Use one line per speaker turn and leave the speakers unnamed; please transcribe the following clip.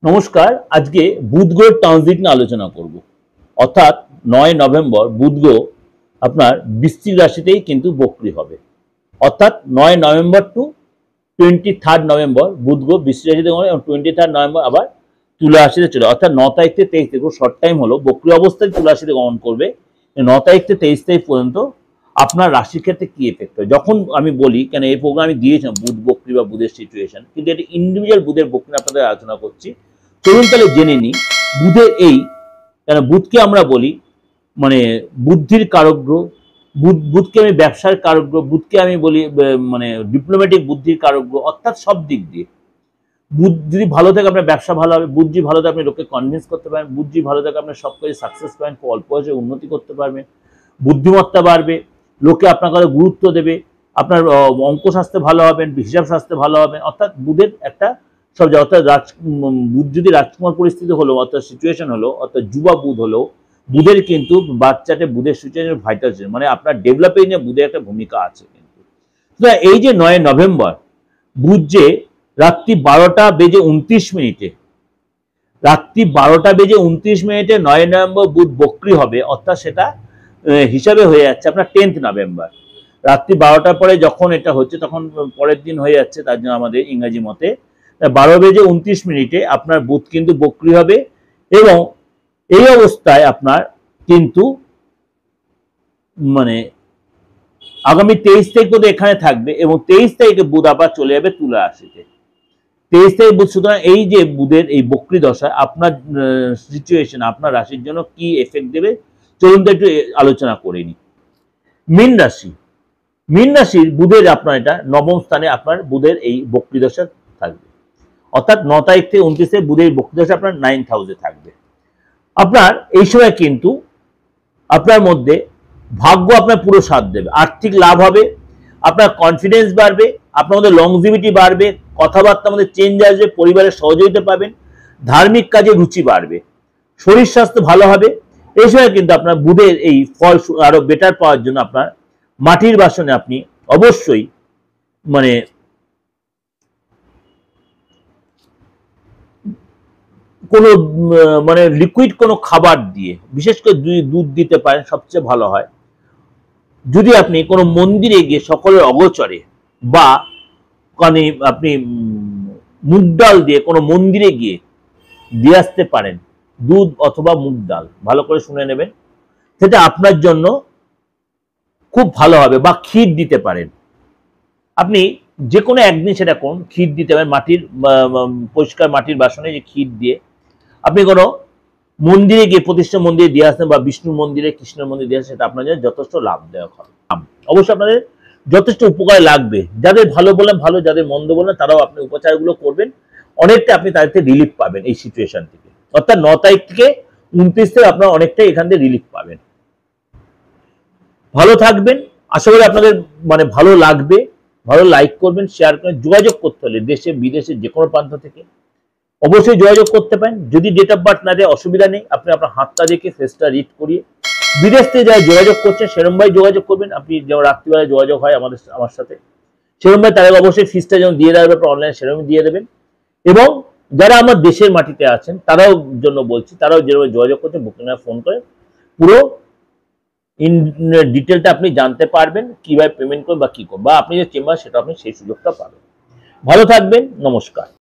নমস্কার। আজকে বুধ গ্রহের ট্রানজিট নিয়ে আলোচনা করব। অর্থাৎ 9 নভেম্বর বুধ গ্রহ আপনার বৃশ্চিক রাশিতেই কিন্তু বক্রী হবে। অর্থাৎ 9 নভেম্বর টু 23 নভেম্বর বুধ গ্রহ বৃশ্চিক রাশিতে হবে এবং 23 নভেম্বর আবার তুলা রাশিতে চলে, অর্থাৎ 9 তারিখ থেকে 23 তারিখ শর্ট টাইম হলো বক্রী অবস্থায় তুলা রাশিতে গমন করবে। 9 তারিখ থেকে 23 তারিখ পর্যন্ত আপনার রাশির ক্ষেত্রে কি এফেক্ট হয় যখন আমি বলি, কেন এই প্রোগ্রাম আমি দিয়েছিলাম বুধ বক্রী বা বুধের সিচুয়েশন, কিন্তু এটা ইন্ডিভিজুয়াল বুধের বক্রী আপনাদের আলোচনা করছি। চলুন তাহলে জেনে নিই বুধের এই, কেন বুধকে আমরা বলি মানে বুদ্ধির কারক গ্রহ, বুধকে আমি ব্যবসার কারক গ্রহ, বুধকে আমি বলি মানে ডিপ্লোম্যাটিক বুদ্ধির কারক গ্রহ, অর্থাৎ সব দিক দিয়ে বুধ যদি ভালো থাকে আপনার ব্যবসা ভালো হবে, বুধ যদি ভালো থাকে আপনি লোককে কনভিন্স করতে পারেন, বুধ যদি ভালো থাকে আপনার সব কাজে সাকসেস পাবেন, খুব অল্প বয়সে উন্নতি করতে পারবেন, বুদ্ধিমত্তা বাড়বে, লোকে আপনার কাছে গুরুত্ব দেবে, আপনার অঙ্ক শাস্ত্রে ভালো হবেন, হিসাব শাস্ত্রে ভালো হবেন। অর্থাৎ বুধের একটা সব জায়গা, অর্থাৎ বুধ যদি রাজকুমার পরিস্থিতি হলো, অর্থাৎ সিচুয়েশন হলো, অর্থাৎ যুবা বুধ হলো, বুধের কিন্তু বাচ্চাতে বুধের সিচুয়েশন ভাইটাল, মানে আপনার ডেভেলপিং এ বুধের একটা ভূমিকা আছে। কিন্তু এই যে 9 নভেম্বর বুধ যে রাত্রি 12:29 রাত্রি 12:29 9 নভেম্বর বুধ বক্রী হবে, অর্থাৎ সেটা হিসাবে হয়ে যাচ্ছে আপনার 10 নভেম্বর রাত্রি 12টার পরে যখন এটা হচ্ছে তখন পরের দিন হয়ে যাচ্ছে, তার জন্য আমাদের ইংরেজি মতে 12:29 আপনার বুধ কিন্তু বক্রী হবে এবং এই অবস্থায় আপনার কিন্তু মানে আগামী 23 তারিখ পর্যন্ত এখানে থাকবে এবং 23 তারিখে বুধ আবার চলে যাবে তুলা রাশিতে। 23 তারিখ বুধ, সুতরাং এই যে বুধের এই বক্রী দশায় আপনার সিচুয়েশন, আপনার রাশির জন্য কি এফেক্ট দেবে চলুন তো একটু আলোচনা করে নিই। মীন রাশি, মীন রাশির বুধের আপনার এটা নবম স্থানে আপনার বুধের এই বক্রী দশা থাকবে, অর্থাৎ 9 তারিখ থেকে 29 তারিখ বুধের বক্রী দশা আপনার 9th হাউসে থাকবে। আপনার এই সময় কিন্তু আপনার মধ্যে ভাগ্য আপনার পুরো সাথ দেবে, আর্থিক লাভ হবে, আপনার কনফিডেন্স বাড়বে, আপনার মধ্যে লংজিভিটি বাড়বে, কথাবার্তার মধ্যে চেঞ্জ আসবে, পরিবারের সহযোগিতা পাবেন, ধার্মিক কাজে রুচি বাড়বে, শরীর স্বাস্থ্য ভালো হবে। এই সময় কিন্তু আপনার বুধের এই ফল আরো বেটার পাওয়ার জন্য আপনার মাটির বাসনে আপনি অবশ্যই মানে কোনো মানে লিকুইড কোনো খাবার দিয়ে, বিশেষ করে দুধ দিতে পারেন সবচেয়ে ভালো হয়। যদি আপনি কোনো মন্দিরে গিয়ে সকলের অগোচরে বা মানে আপনি মুগ ডাল দিয়ে কোনো মন্দিরে গিয়ে দিয়ে আসতে পারেন, দুধ অথবা মুগ ডাল, ভালো করে শুনে নেবেন, সেটা আপনার জন্য খুব ভালো হবে। বা ক্ষীর দিতে পারেন, আপনি যে কোনো একদিন সেটা করুন, ক্ষীর দিতে পারেন মাটির পরিষ্কার মাটির বাসনে যে ক্ষীর দিয়ে আপনি কোনো মন্দিরে গিয়ে প্রতিষ্ঠা মন্দিরে দিয়ে আসেন বা বিষ্ণুর মন্দিরে কৃষ্ণের মন্দিরে দিয়ে আসেন, সেটা আপনার জন্য যথেষ্ট লাভদায়ক হবে, অবশ্যই আপনাদের যথেষ্ট উপকার লাগবে। যাদের ভালো বলেন ভালো, যাদের মন্দ বলেন তারাও আপনি উপচারগুলো করবেন, অনেকটা আপনি তাদেরকে রিলিফ পাবেন এই সিচুয়েশন থেকে। অর্থাৎ 9 তারিখ থেকে 29 তারিখ আপনার অনেকটাই এখান থেকে রিলিফ পাবেন। ভালো থাকবেন, আশা করি আপনাদের মানে ভালো লাগবে, ভালো লাইক করবেন, শেয়ার করবেন। যোগাযোগ করতে হলে দেশে বিদেশে যে কোনো প্রান্ত থেকে অবশ্যই যোগাযোগ করতে পারেন। যদি ডেট অফ বার্থ না দেয় অসুবিধা নেই, আপনি আপনার হাতটা দেখে ফেসটা রিড করিয়ে, বিদেশ থেকে যারা যোগাযোগ করছেন সেরম ভাই যোগাযোগ করবেন। আপনি যেমন রাত্রিবেলায় যোগাযোগ হয় আমার সাথে, সেরম ভাই তাদের অবশ্যই ফিসটা যেমন দিয়ে দেওয়ার ব্যাপার অনলাইনে সেরকম দিয়ে দেবেন। এবং যারা আমার দেশের মাটিতে আছেন তারাও জন্য বলছি, তারাও যেভাবে যোগাযোগ করছেন বুকিং ফোন করে পুরো ডিটেলটা আপনি জানতে পারবেন, কিভাবে পেমেন্ট করবেন বা কি করবেন, বা আপনি যে চেম্বার সেটা আপনি সেই সুযোগটা পাবেন। ভালো থাকবেন, নমস্কার।